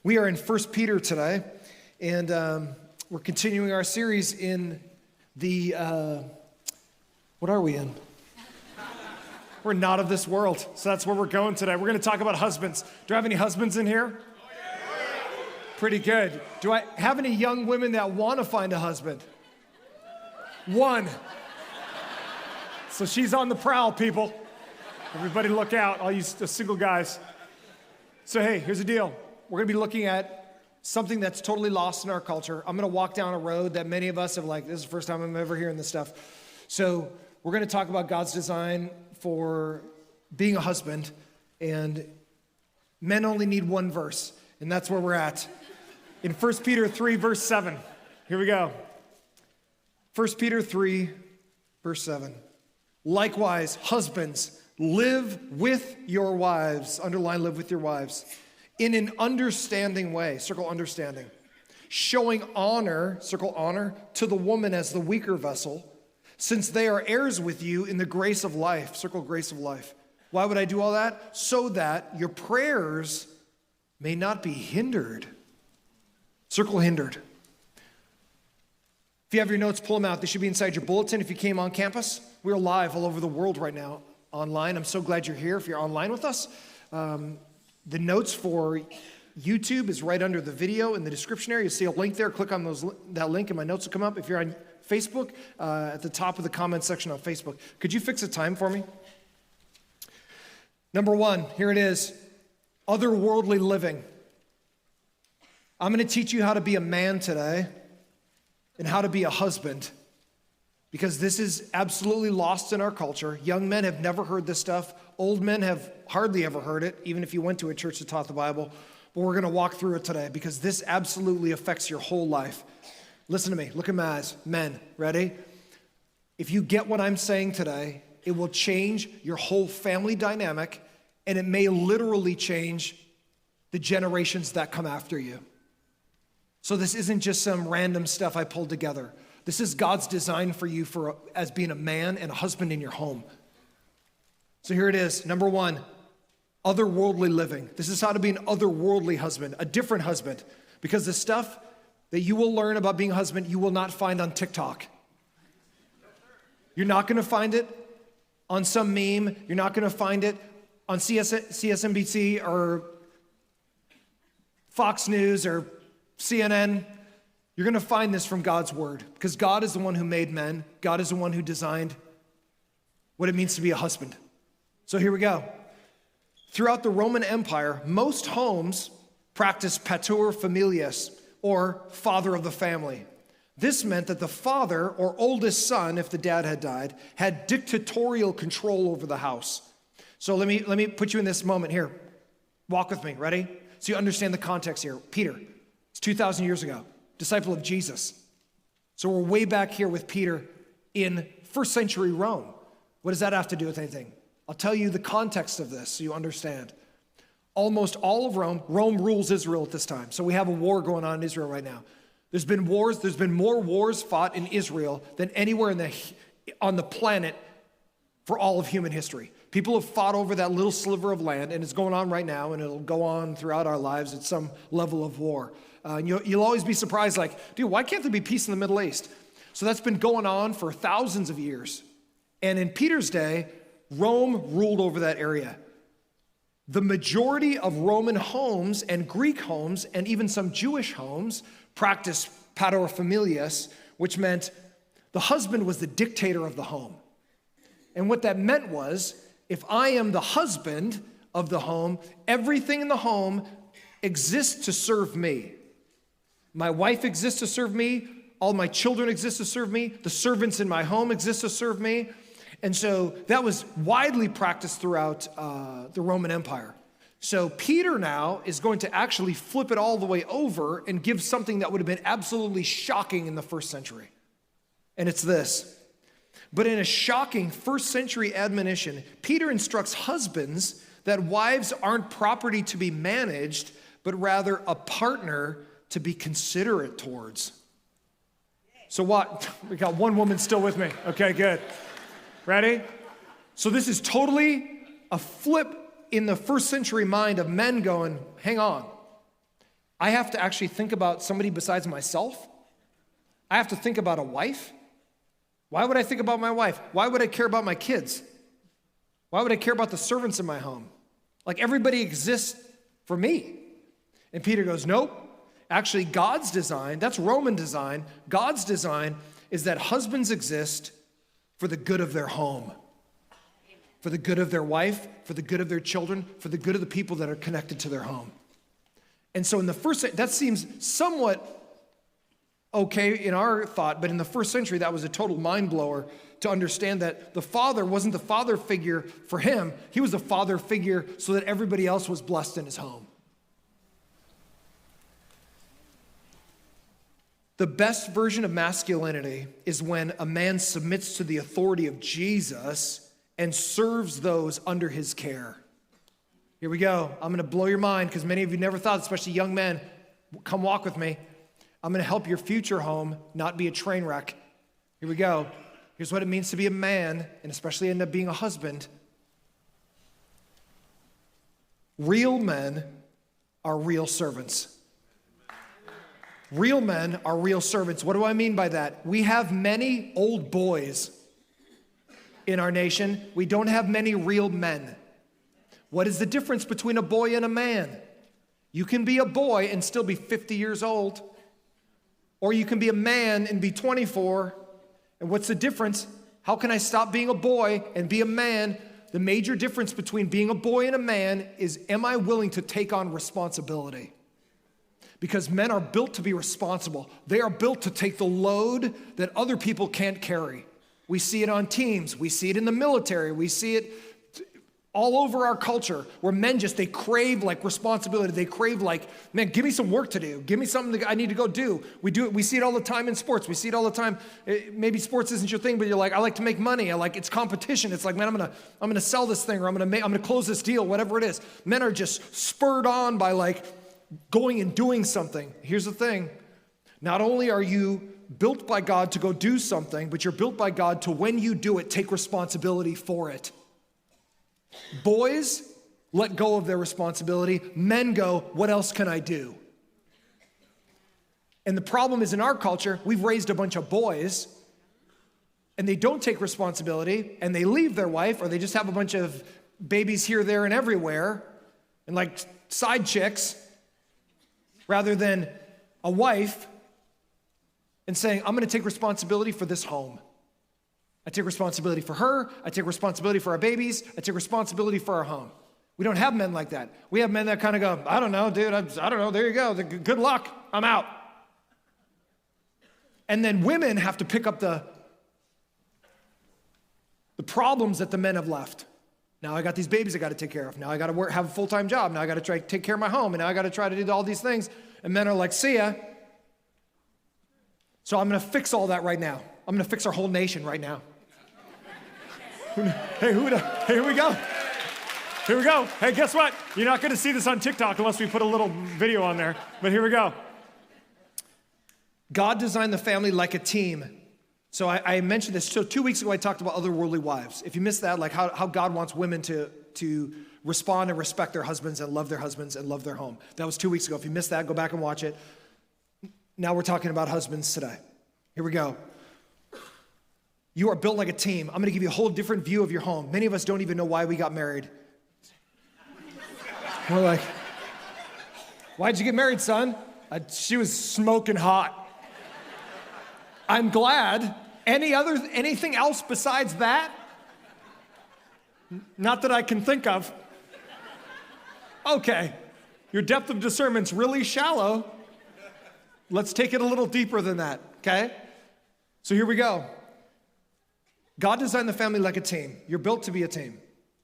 We are in 1 Peter today, and we're continuing our series in the, what are we in? We're not of this world, so that's where we're going today. We're going to talk about husbands. Do I have any husbands in here? Pretty good. Do I have any young women that want to find a husband? One. So she's on the prowl, people. Everybody look out, all you single guys. So hey, here's the deal. We're going to be looking at something that's totally lost in our culture. I'm going to walk down a road that many of us have this is the first time I'm ever hearing this stuff. So we're going to talk about God's design for being a husband, and men only need one verse, and that's where we're at. In 1 Peter 3, verse 7. Here we go. 1 Peter 3, verse 7. Likewise, husbands, live with your wives. Underline, live with your wives. In an understanding way, circle understanding, showing honor, circle honor, to the woman as the weaker vessel, since they are heirs with you in the grace of life, circle grace of life. Why would I do all that? So that your prayers may not be hindered. Circle hindered. If you have your notes, pull them out. They should be inside your bulletin if you came on campus. We're live all over the world right now online. I'm so glad you're here if you're online with us. The notes for YouTube is right under the video in the description area. You see a link there. Click on that link and my notes will come up. If you're on Facebook, at the top of the comment section on Facebook. Could you fix a time for me? Number one, here it is. Otherworldly living. I'm going to teach you how to be a man today and how to be a husband, because this is absolutely lost in our culture. Young men have never heard this stuff. Old men have hardly ever heard it, even if you went to a church that taught the Bible. But we're going to walk through it today because this absolutely affects your whole life. Listen to me. Look at my eyes. Men, ready? If you get what I'm saying today, it will change your whole family dynamic, and it may literally change the generations that come after you. So this isn't just some random stuff I pulled together. This is God's design for you as being a man and a husband in your home. So here it is. Number one, otherworldly living. This is how to be an otherworldly husband, a different husband. Because the stuff that you will learn about being a husband, you will not find on TikTok. You're not going to find it on some meme. You're not going to find it on CSNBC or Fox News or CNN. You're going to find this from God's word, because God is the one who made men. God is the one who designed what it means to be a husband. So here we go. Throughout the Roman Empire, most homes practiced pater familias, or father of the family. This meant that the father or oldest son, if the dad had died, had dictatorial control over the house. So let me put you in this moment here. Walk with me, ready? So you understand the context here. Peter, it's 2,000 years ago. Disciple of Jesus. So we're way back here with Peter in first century Rome. What does that have to do with anything? I'll tell you the context of this so you understand. Almost all of Rome rules Israel at this time. So we have a war going on in Israel right now. There's been more wars fought in Israel than anywhere on the planet for all of human history. People have fought over that little sliver of land, and it's going on right now, and it'll go on throughout our lives at some level of war. You'll always be surprised, dude, why can't there be peace in the Middle East? So that's been going on for thousands of years. And in Peter's day, Rome ruled over that area. The majority of Roman homes and Greek homes and even some Jewish homes practiced paterfamilias, which meant the husband was the dictator of the home. And what that meant was, if I am the husband of the home, everything in the home exists to serve me. My wife exists to serve me. All my children exist to serve me. The servants in my home exist to serve me. And so that was widely practiced throughout the Roman Empire. So Peter now is going to actually flip it all the way over and give something that would have been absolutely shocking in the first century. And it's this. But in a shocking first century admonition, Peter instructs husbands that wives aren't property to be managed, but rather a partner to be considerate towards. So what? We got one woman still with me. Okay, good. Ready? So this is totally a flip in the first century mind of men going, hang on. I have to actually think about somebody besides myself. I have to think about a wife. Why would I think about my wife? Why would I care about my kids? Why would I care about the servants in my home? Like everybody exists for me. And Peter goes, nope. Actually, God's design, that's Roman design. God's design is that husbands exist for the good of their home, for the good of their wife, for the good of their children, for the good of the people that are connected to their home. And so in the first, that seems somewhat okay in our thought, but in the first century, that was a total mind blower to understand that the father wasn't the father figure for him. He was the father figure so that everybody else was blessed in his home. The best version of masculinity is when a man submits to the authority of Jesus and serves those under his care. Here we go. I'm going to blow your mind because many of you never thought, especially young men, come walk with me. I'm going to help your future home not be a train wreck. Here we go. Here's what it means to be a man, and especially end up being a husband. Real men are real servants. Real men are real servants. What do I mean by that? We have many old boys in our nation. We don't have many real men. What is the difference between a boy and a man? You can be a boy and still be 50 years old. Or you can be a man and be 24. And what's the difference? How can I stop being a boy and be a man? The major difference between being a boy and a man is, am I willing to take on responsibility? Because men are built to be responsible. They are built to take the load that other people can't carry. We see it on teams. We see it in the military. We see it all over our culture where men they crave like responsibility. They crave like, man, give me some work to do. Give me something that I need to go do. We see it all the time in sports. We see it all the time. Maybe sports isn't your thing, but you're like, I like to make money. It's competition. It's like, man, I'm gonna sell this thing, or I'm gonna close this deal, whatever it is. Men are just spurred on by like going and doing something. Here's the thing. Not only are you built by God to go do something, but you're built by God to, when you do it, take responsibility for it. Boys let go of their responsibility. Men go, what else can I do? And the problem is, in our culture, we've raised a bunch of boys and they don't take responsibility and they leave their wife, or they just have a bunch of babies here, there, and everywhere and like side chicks, rather than a wife and saying, I'm going to take responsibility for this home. I take responsibility for her. I take responsibility for our babies. I take responsibility for our home. We don't have men like that. We have men that kind of go, I don't know, dude. I don't know. There you go. Good luck. I'm out. And then women have to pick up the problems that the men have left. Now I got these babies I got to take care of. Now I got to have a full-time job. Now I got to try to take care of my home. And now I got to try to do all these things. And men are like, see ya. So I'm going to fix all that right now. I'm going to fix our whole nation right now. Hey, here we go. Here we go. Hey, guess what? You're not going to see this on TikTok unless we put a little video on there. But here we go. God designed the family like a team. So I mentioned this. So 2 weeks ago, I talked about otherworldly wives. If you missed that, like how God wants women to respond and respect their husbands and love their husbands and love their home. That was 2 weeks ago. If you missed that, go back and watch it. Now we're talking about husbands today. Here we go. You are built like a team. I'm going to give you a whole different view of your home. Many of us don't even know why we got married. We're like, why'd you get married, son? She was smoking hot. I'm glad. Anything else besides that? Not that I can think of. Okay, your depth of discernment's really shallow. Let's take it a little deeper than that, okay? So here we go. God designed the family like a team. You're built to be a team.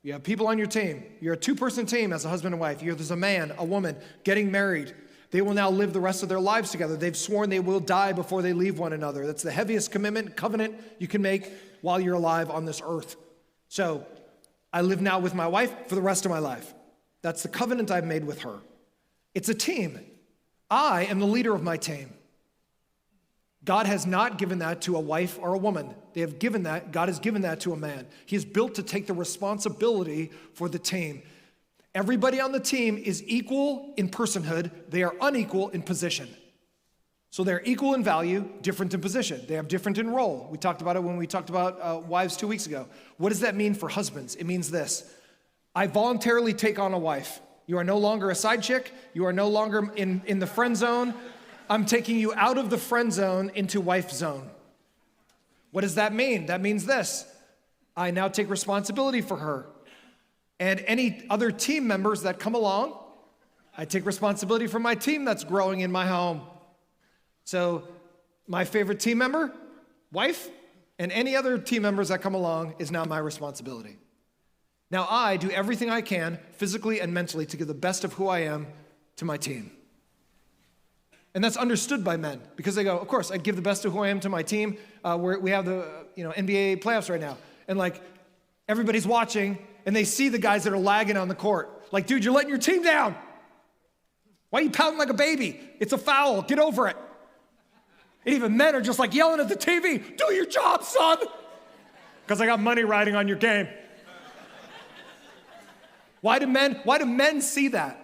You have people on your team. You're a two-person team as a husband and wife. There's a man, a woman getting married. They will now live the rest of their lives together. They've sworn they will die before they leave one another. That's the heaviest covenant you can make while you're alive on this earth. So I live now with my wife for the rest of my life. That's the covenant I've made with her. It's a team. I am the leader of my team. God has not given that to a wife or a woman. God has given that to a man. He is built to take the responsibility for the team. Everybody on the team is equal in personhood. They are unequal in position. So they're equal in value, different in position. They have different in role. We talked about it when we talked about wives 2 weeks ago. What does that mean for husbands? It means this. I voluntarily take on a wife. You are no longer a side chick. You are no longer in the friend zone. I'm taking you out of the friend zone into wife zone. What does that mean? That means this. I now take responsibility for her. And any other team members that come along, I take responsibility for my team that's growing in my home. So my favorite team member, wife, and any other team members that come along is now my responsibility. Now I do everything I can, physically and mentally, to give the best of who I am to my team. And that's understood by men, because they go, of course, I'd give the best of who I am to my team. We have the NBA playoffs right now, and like everybody's watching, and they see the guys that are lagging on the court. Like, dude, you're letting your team down. Why are you pouting like a baby? It's a foul. Get over it. And even men are just like yelling at the TV, do your job, son. Because I got money riding on your game. Why do men see that?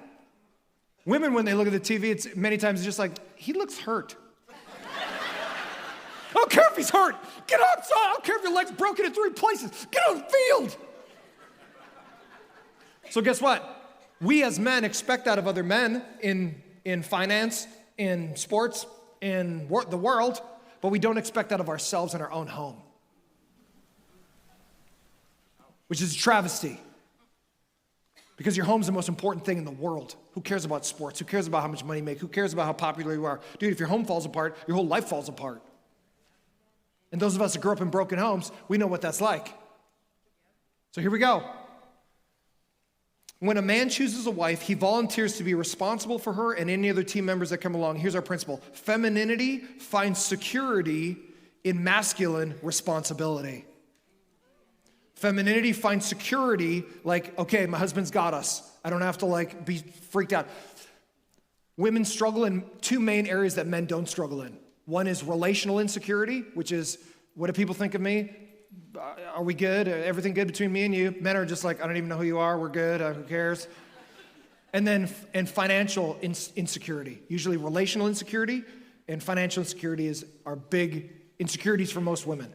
Women, when they look at the TV, it's many times just like, he looks hurt. I don't care if he's hurt. Get outside. I don't care if your leg's broken in 3 places. Get on the field. So guess what? We as men expect that of other men in finance, in sports, in the world, but we don't expect that of ourselves in our own home, which is a travesty. Because your home's the most important thing in the world. Who cares about sports? Who cares about how much money you make? Who cares about how popular you are? Dude, if your home falls apart, your whole life falls apart. And those of us that grew up in broken homes, we know what that's like. So here we go. When a man chooses a wife, he volunteers to be responsible for her and any other team members that come along. Here's our principle. Femininity finds security in masculine responsibility. Femininity finds security like, okay, my husband's got us. I don't have to like be freaked out. Women struggle in 2 main areas that men don't struggle in. One is relational insecurity, which is, what do people think of me? Are we good? Everything good between me and you? Men are just like, I don't even know who you are. We're good. Who cares? And financial insecurity. Usually relational insecurity and financial insecurity are big insecurities for most women,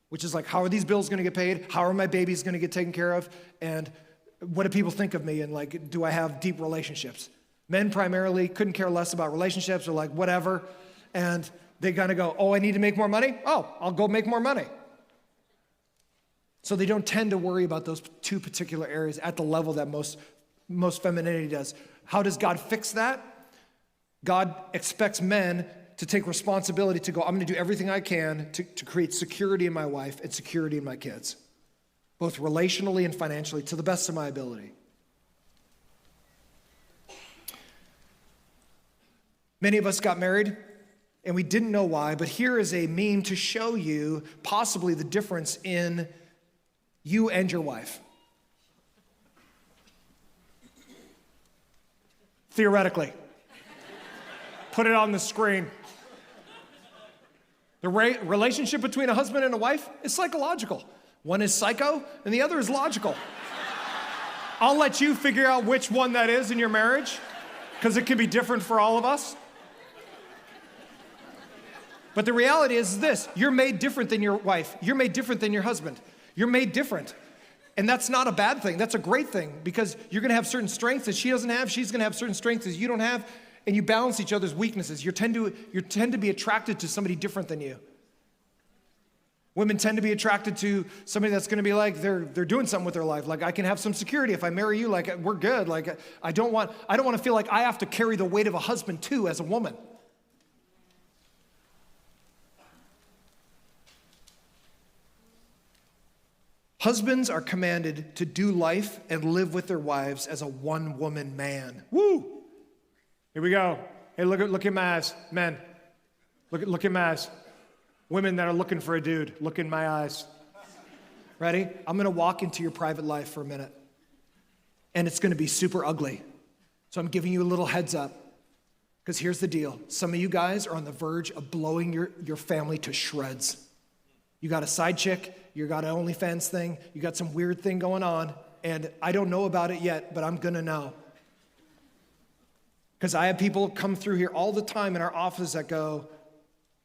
which is like, how are these bills going to get paid? How are my babies going to get taken care of? And what do people think of me? And like, do I have deep relationships? Men primarily couldn't care less about relationships or like whatever. And they kind of go, oh, I need to make more money? Oh, I'll go make more money. So they don't tend to worry about those 2 particular areas at the level that most femininity does. How does God fix that? God expects men to take responsibility to go, I'm going to do everything I can to create security in my wife and security in my kids, both relationally and financially, to the best of my ability. Many of us got married, and we didn't know why, but here is a meme to show you possibly the difference in you and your wife. Theoretically. Put it on the screen. The relationship between a husband and a wife is psychological. One is psycho, and the other is logical. I'll let you figure out which one that is in your marriage, because it can be different for all of us. But the reality is this, you're made different than your wife. You're made different than your husband. You're made different. And that's not a bad thing. That's a great thing, because you're going to have certain strengths that she doesn't have. She's going to have certain strengths that you don't have. And you balance each other's weaknesses. You tend to be attracted to somebody different than you. Women tend to be attracted to somebody that's going to be like, they're doing something with their life. Like, I can have some security if I marry you. Like, we're good. Like, I don't want to feel like I have to carry the weight of a husband too as a woman. Husbands are commanded to do life and live with their wives as a one-woman man. Woo! Here we go. Hey, look at my eyes, men. Look at my eyes. Women that are looking for a dude, look in my eyes. Ready? I'm going to walk into your private life for a minute, and it's going to be super ugly. So I'm giving you a little heads up, because here's the deal. Some of you guys are on the verge of blowing your family to shreds. You got a side chick, you got an OnlyFans thing, you got some weird thing going on, and I don't know about it yet, but I'm gonna know. Because I have people come through here all the time in our office that go,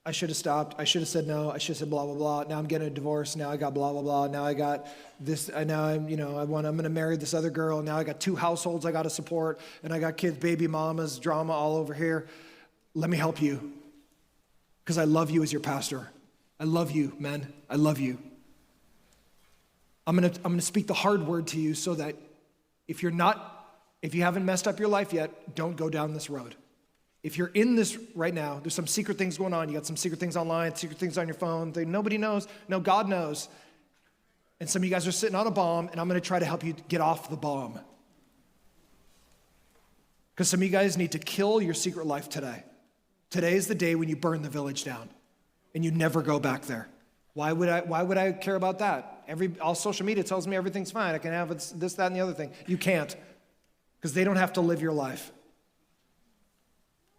I should have stopped, I should have said no, I should have said blah, blah, blah. Now I'm getting a divorce, now I got blah, blah, blah. Now I got this, now I'm gonna marry this other girl. Now I got 2 households I gotta support, and I got kids, baby mamas, drama all over here. Let me help you, because I love you as your pastor. I love you, men, I love you. I'm gonna speak the hard word to you so that if you haven't messed up your life yet, don't go down this road. If you're in this right now, there's some secret things going on. You got some secret things online, secret things on your phone. Nobody knows. No, God knows. And some of you guys are sitting on a bomb, and I'm going to try to help you get off the bomb. Because some of you guys need to kill your secret life today. Today is the day when you burn the village down, and you never go back there. Why would I care about that? All social media tells me everything's fine. I can have this, that, and the other thing. You can't. Because they don't have to live your life.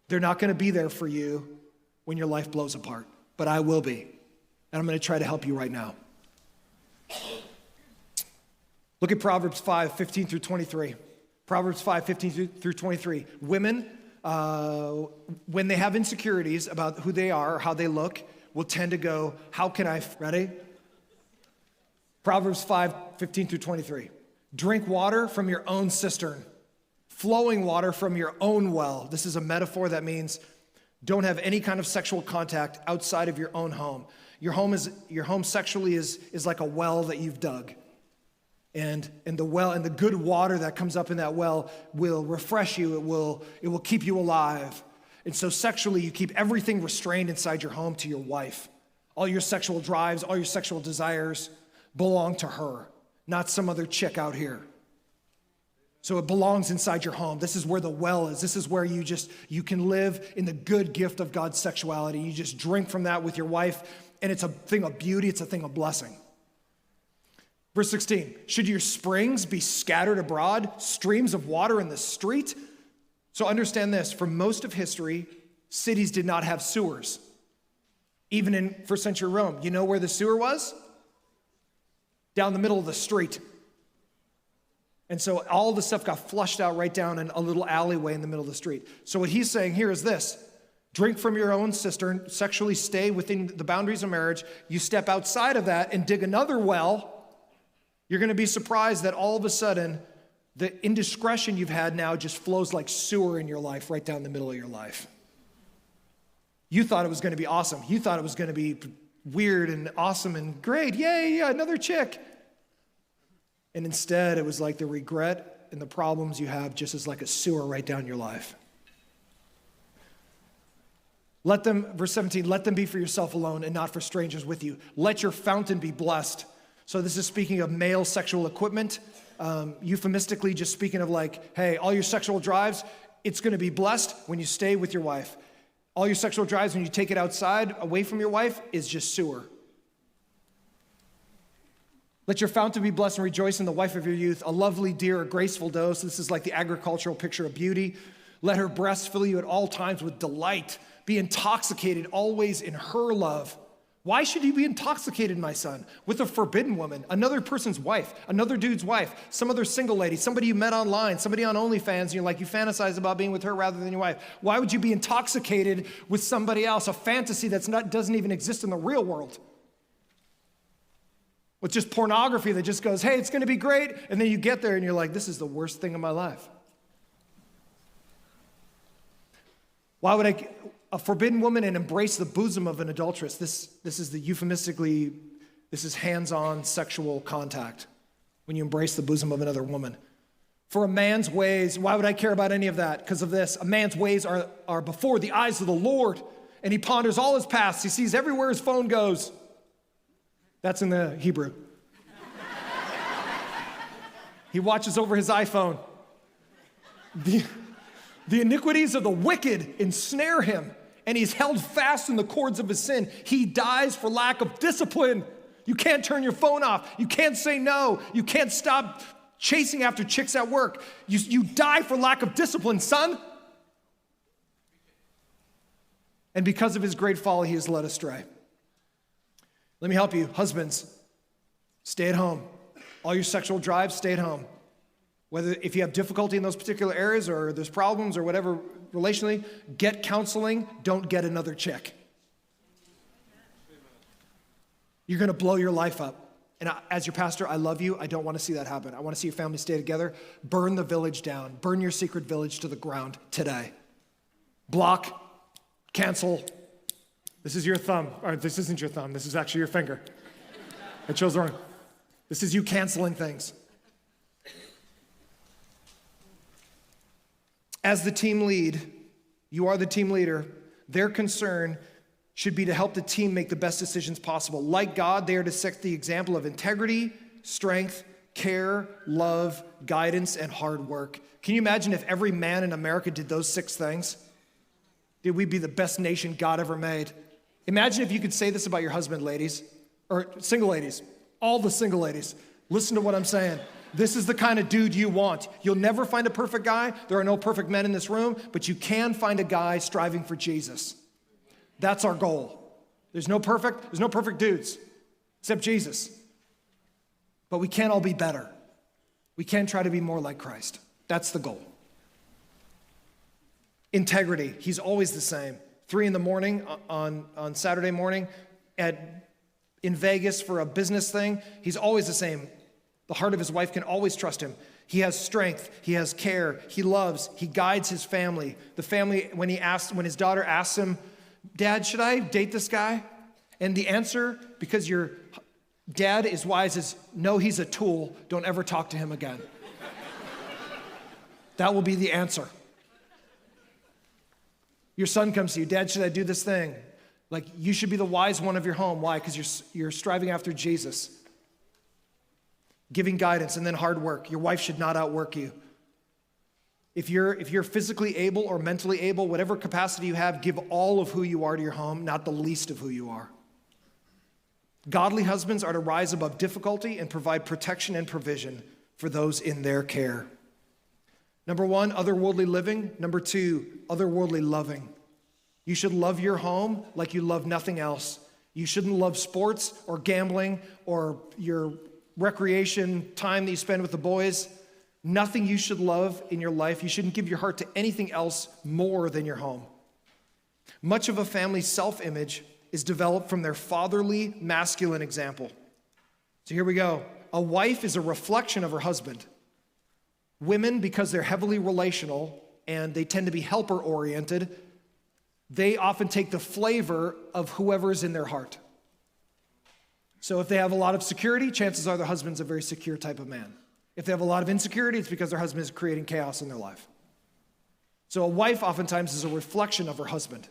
They're not going to be there for you when your life blows apart, but I will be. And I'm going to try to help you right now. Look at Proverbs 5, 15 through 23. Proverbs 5, 15 through 23. Women, when they have insecurities about who they are or how they look, will tend to go, how can I, ready? Proverbs 5, 15 through 23. Drink water from your own cistern, flowing water from your own well. This is a metaphor that means don't have any kind of sexual contact outside of your own home. Your home sexually is like a well that you've dug. And the well and the good water that comes up in that well will refresh you. It will keep you alive. And so sexually, you keep everything restrained inside your home to your wife. All your sexual drives, all your sexual desires belong to her, not some other chick out here. So it belongs inside your home. This is where the well is. This is where you can live in the good gift of God's sexuality. You just drink from that with your wife, and it's a thing of beauty. It's a thing of blessing. Verse 16, should your springs be scattered abroad, streams of water in the street? So understand this, for most of history, cities did not have sewers. Even in first century Rome, you know where the sewer was? Down the middle of the street. And so all the stuff got flushed out right down in a little alleyway in the middle of the street. So what he's saying here is this: drink from your own cistern, sexually stay within the boundaries of marriage. You step outside of that and dig another well, you're going to be surprised that all of a sudden the indiscretion you've had now just flows like sewer in your life, right down the middle of your life. You thought it was going to be awesome. You thought it was going to be weird and awesome and great. Yay, yeah, another chick. And instead, it was like the regret and the problems you have just as like a sewer right down your life. Let them, verse 17, let them be for yourself alone and not for strangers with you. Let your fountain be blessed. So this is speaking of male sexual equipment, euphemistically just speaking of like, hey, all your sexual drives, it's going to be blessed when you stay with your wife. All your sexual drives, when you take it outside, away from your wife, is just sewer. Let your fountain be blessed and rejoice in the wife of your youth, a lovely deer, a graceful doe. So this is like the agricultural picture of beauty. Let her breasts fill you at all times with delight. Be intoxicated always in her love. Why should you be intoxicated, my son, with a forbidden woman, another person's wife, another dude's wife, some other single lady, somebody you met online, somebody on OnlyFans, and you're like, you fantasize about being with her rather than your wife. Why would you be intoxicated with somebody else, a fantasy doesn't even exist in the real world? With just pornography that just goes, hey, it's going to be great, and then you get there and you're like, this is the worst thing in my life. Why would a forbidden woman and embrace the bosom of an adulteress? This is the euphemistically, this is hands-on sexual contact when you embrace the bosom of another woman. For a man's ways, why would I care about any of that? Because of this, a man's ways are before the eyes of the Lord, and he ponders all his paths. He sees everywhere his phone goes. That's in the Hebrew. He watches over his iPhone. The iniquities of the wicked ensnare him, and he's held fast in the cords of his sin. He dies for lack of discipline. You can't turn your phone off. You can't say no. You can't stop chasing after chicks at work. You die for lack of discipline, son. And because of his great folly, he is led astray. Let me help you. Husbands, stay at home. All your sexual drives, stay at home. Whether if you have difficulty in those particular areas or there's problems or whatever relationally, get counseling, don't get another chick. You're gonna blow your life up. And as your pastor, I love you. I don't want to see that happen. I want to see your family stay together. Burn the village down. Burn your secret village to the ground today. Block, cancel. This is your thumb. Or this isn't your thumb. This is actually your finger. I chose wrong. This is you canceling things. As the team lead, you are the team leader. Their concern should be to help the team make the best decisions possible. Like God, they are to set the example of integrity, strength, care, love, guidance, and hard work. Can you imagine if every man in America did those 6 things? Dude, we'd be the best nation God ever made. Imagine if you could say this about your husband, ladies, or single ladies, all the single ladies. Listen to what I'm saying. This is the kind of dude you want. You'll never find a perfect guy. There are no perfect men in this room, but you can find a guy striving for Jesus. That's our goal. There's no perfect dudes, except Jesus. But we can't all be better. We can try to be more like Christ. That's the goal. Integrity, he's always the same. 3 a.m. on Saturday morning in Vegas for a business thing, he's always the same. The heart of his wife can always trust him. He has strength, he has care, he loves, he guides his family. The family, when his daughter asks him, Dad, should I date this guy? And the answer, because your dad is wise, is no, he's a tool. Don't ever talk to him again. That will be the answer. Your son comes to you, Dad, should I do this thing? Like, you should be the wise one of your home. Why? Because you're striving after Jesus. Giving guidance and then hard work. Your wife should not outwork you. If you're physically able or mentally able, whatever capacity you have, give all of who you are to your home, not the least of who you are. Godly husbands are to rise above difficulty and provide protection and provision for those in their care. Number 1, otherworldly living. Number 2, otherworldly loving. You should love your home like you love nothing else. You shouldn't love sports or gambling or your recreation time that you spend with the boys. Nothing you should love in your life. You shouldn't give your heart to anything else more than your home. Much of a family's self-image is developed from their fatherly, masculine example. So here we go. A wife is a reflection of her husband. Women, because they're heavily relational and they tend to be helper-oriented, they often take the flavor of whoever's in their heart. So if they have a lot of security, chances are their husband's a very secure type of man. If they have a lot of insecurity, it's because their husband is creating chaos in their life. So a wife oftentimes is a reflection of her husband.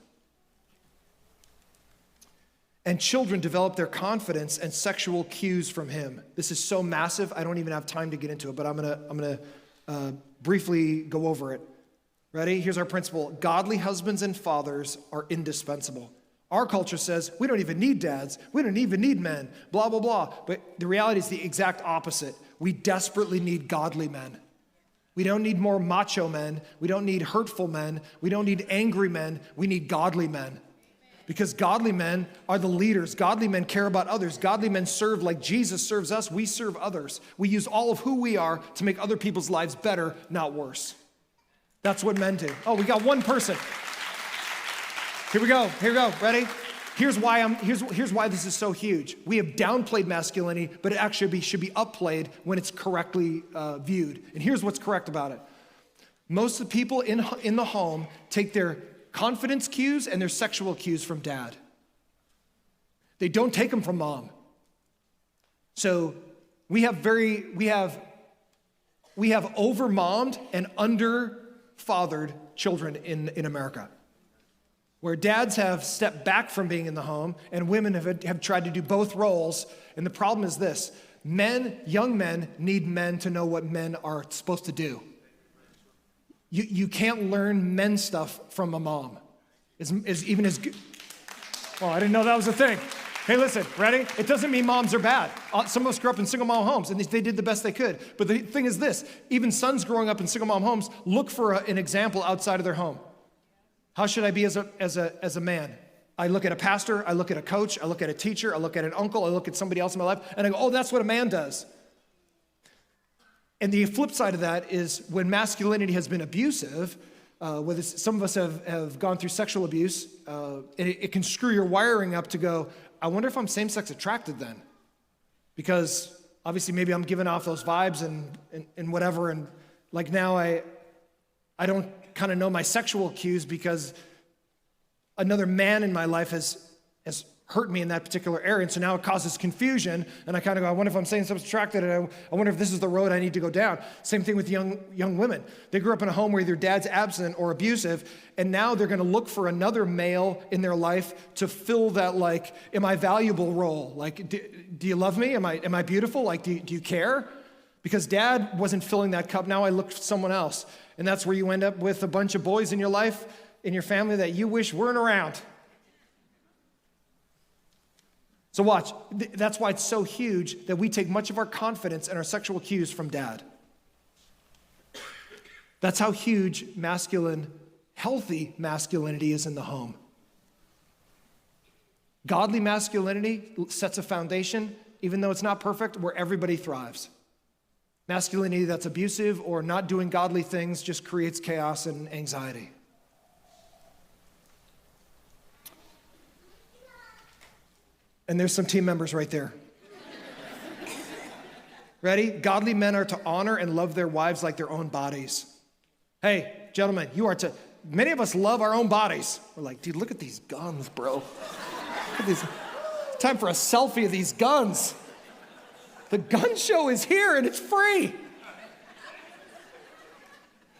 And children develop their confidence and sexual cues from him. This is so massive, I don't even have time to get into it, but I'm gonna briefly go over it. Ready? Here's our principle. Godly husbands and fathers are indispensable. Our culture says, we don't even need dads. We don't even need men, blah, blah, blah. But the reality is the exact opposite. We desperately need godly men. We don't need more macho men. We don't need hurtful men. We don't need angry men. We need godly men. Because godly men are the leaders. Godly men care about others. Godly men serve like Jesus serves us. We serve others. We use all of who we are to make other people's lives better, not worse. That's what men do. Oh, we got one person. Here we go. Ready? Here's why this is so huge. We have downplayed masculinity, but it actually should be upplayed when it's correctly viewed. And here's what's correct about it. Most of the people in the home take their confidence cues and their sexual cues from dad. They don't take them from mom. So we have over-mommed and under-fathered children in America, where dads have stepped back from being in the home and women have tried to do both roles. And the problem is this: young men need men to know what men are supposed to do. You can't learn men stuff from a mom. Even as good. Well, I didn't know that was a thing. Hey, listen, ready? It doesn't mean moms are bad. Some of us grew up in single mom homes, and they did the best they could. But the thing is this: even sons growing up in single mom homes look for an example outside of their home. How should I be as a man? I look at a pastor, I look at a coach, I look at a teacher, I look at an uncle, I look at somebody else in my life, and I go, oh, that's what a man does. And the flip side of that is when masculinity has been abusive, whether some of us have gone through sexual abuse, and it can screw your wiring up to go, I wonder if I'm same-sex attracted then. Because obviously maybe I'm giving off those vibes and whatever, and like now I don't kind of know my sexual cues because another man in my life has hurt me in that particular area, and so now it causes confusion, and I kind of go, I wonder if I'm same-sex attracted, and I wonder if this is the road I need to go down. Same thing with young women. They grew up in a home where either dad's absent or abusive, and now they're going to look for another male in their life to fill that, like, am I valuable role? Like, do you love me? Am I beautiful? Like, do you care? Because dad wasn't filling that cup, now I look for someone else. And that's where you end up with a bunch of boys in your life, in your family that you wish weren't around. So watch, that's why it's so huge that we take much of our confidence and our sexual cues from dad. That's how huge healthy masculinity is in the home. Godly masculinity sets a foundation, even though it's not perfect, where everybody thrives. Masculinity that's abusive or not doing godly things just creates chaos and anxiety. And there's some team members right there. Ready? Godly men are to honor and love their wives like their own bodies. Hey, gentlemen, many of us love our own bodies. We're like, dude, look at these guns, bro. Look at these. Time for a selfie of these guns. The gun show is here and it's free.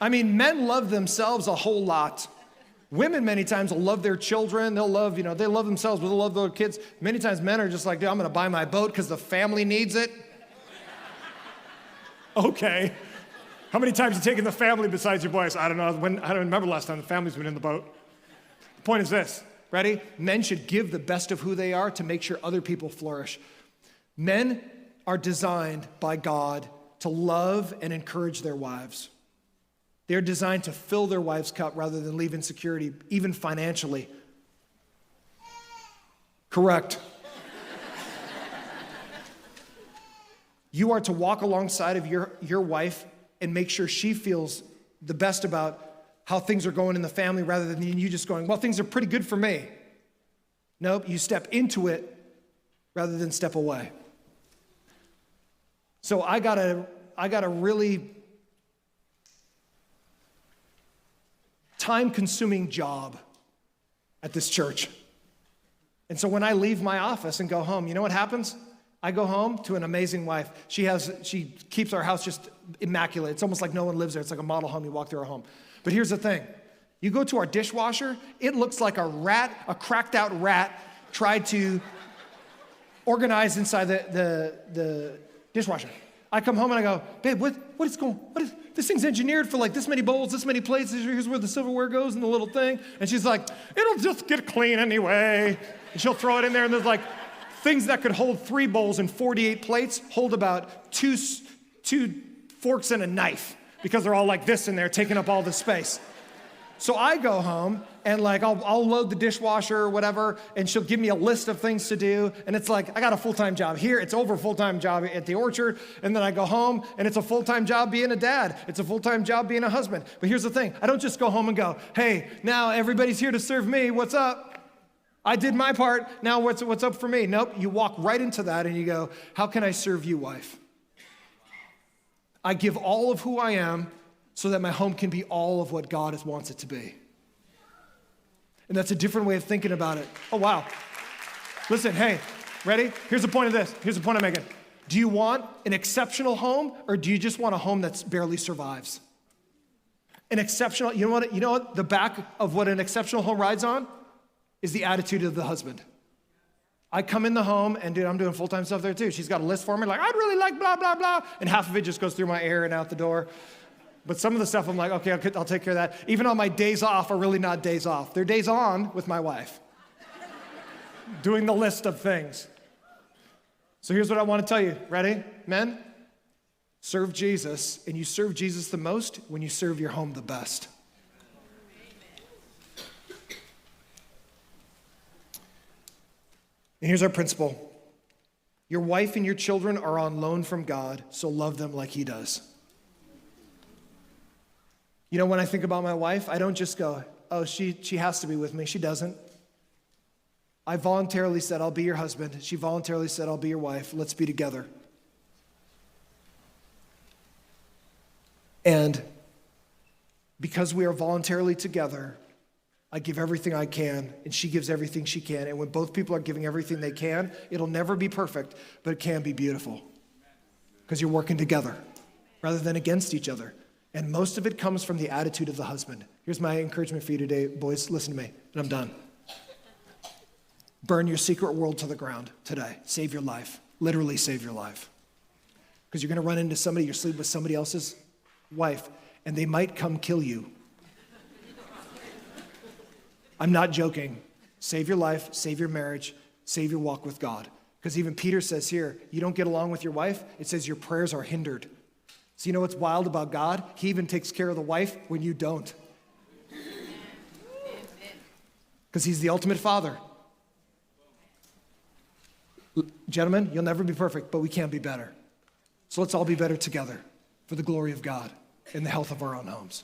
I mean, men love themselves a whole lot. Women many times will love their children. They love themselves, but they'll love their kids. Many times men are just like, dude, I'm gonna buy my boat because the family needs it. Okay. How many times have you taken the family besides your boys? I don't know. I don't remember the last time the family's been in the boat. The point is this, ready? Men should give the best of who they are to make sure other people flourish. Men are designed by God to love and encourage their wives. They're designed to fill their wife's cup rather than leave insecurity, even financially. Correct. You are to walk alongside of your wife and make sure she feels the best about how things are going in the family rather than you just going, well, things are pretty good for me. Nope, you step into it rather than step away. So I got a really time-consuming job at this church. And so when I leave my office and go home, you know what happens? I go home to an amazing wife. She keeps our house just immaculate. It's almost like no one lives there. It's like a model home. You walk through our home. But here's the thing. You go to our dishwasher, it looks like a cracked out rat tried to organize inside the dishwasher. I come home and I go, babe, this thing's engineered for like this many bowls, this many plates, here's where the silverware goes and the little thing. And she's like, it'll just get clean anyway. And she'll throw it in there and there's like things that could hold 3 bowls and 48 plates hold about two forks and a knife because they're all like this in there taking up all the space. So I go home and like I'll load the dishwasher or whatever, and she'll give me a list of things to do, and it's like I got a full-time job here, it's over a full-time job at the orchard, and then I go home and it's a full-time job being a dad, it's a full-time job being a husband. But here's the thing, I don't just go home and go, hey, now everybody's here to serve me, what's up? I did my part, now what's up for me? Nope, you walk right into that and you go, how can I serve you, wife? I give all of who I am so that my home can be all of what God wants it to be. And that's a different way of thinking about it. Oh, wow. Listen, hey, ready? Here's the point of this. Here's the point I'm making. Do you want an exceptional home, or do you just want a home that barely survives? An exceptional, you know what the back of what an exceptional home rides on? Is the attitude of the husband. I come in the home, and dude, I'm doing full-time stuff there too. She's got a list for me, like, I'd really like blah, blah, blah. And half of it just goes through my ear and out the door. But some of the stuff I'm like, okay, I'll take care of that. Even on my days off are really not days off. They're days on with my wife. Doing the list of things. So here's what I want to tell you. Ready? Men, serve Jesus, and you serve Jesus the most when you serve your home the best. And here's our principle. Your wife and your children are on loan from God, so love them like he does. You know, when I think about my wife, I don't just go, oh, she has to be with me. She doesn't. I voluntarily said, I'll be your husband. She voluntarily said, I'll be your wife. Let's be together. And because we are voluntarily together, I give everything I can, and she gives everything she can. And when both people are giving everything they can, it'll never be perfect, but it can be beautiful. Because you're working together rather than against each other. And most of it comes from the attitude of the husband. Here's my encouragement for you today, boys. Listen to me, and I'm done. Burn your secret world to the ground today. Save your life. Literally save your life. Because you're going to run into somebody, you're sleeping with somebody else's wife, and they might come kill you. I'm not joking. Save your life, save your marriage, save your walk with God. Because even Peter says here, you don't get along with your wife, it says your prayers are hindered. So you know what's wild about God? He even takes care of the wife when you don't. Because he's the ultimate father. Gentlemen, you'll never be perfect, but we can be better. So let's all be better together for the glory of God and the health of our own homes.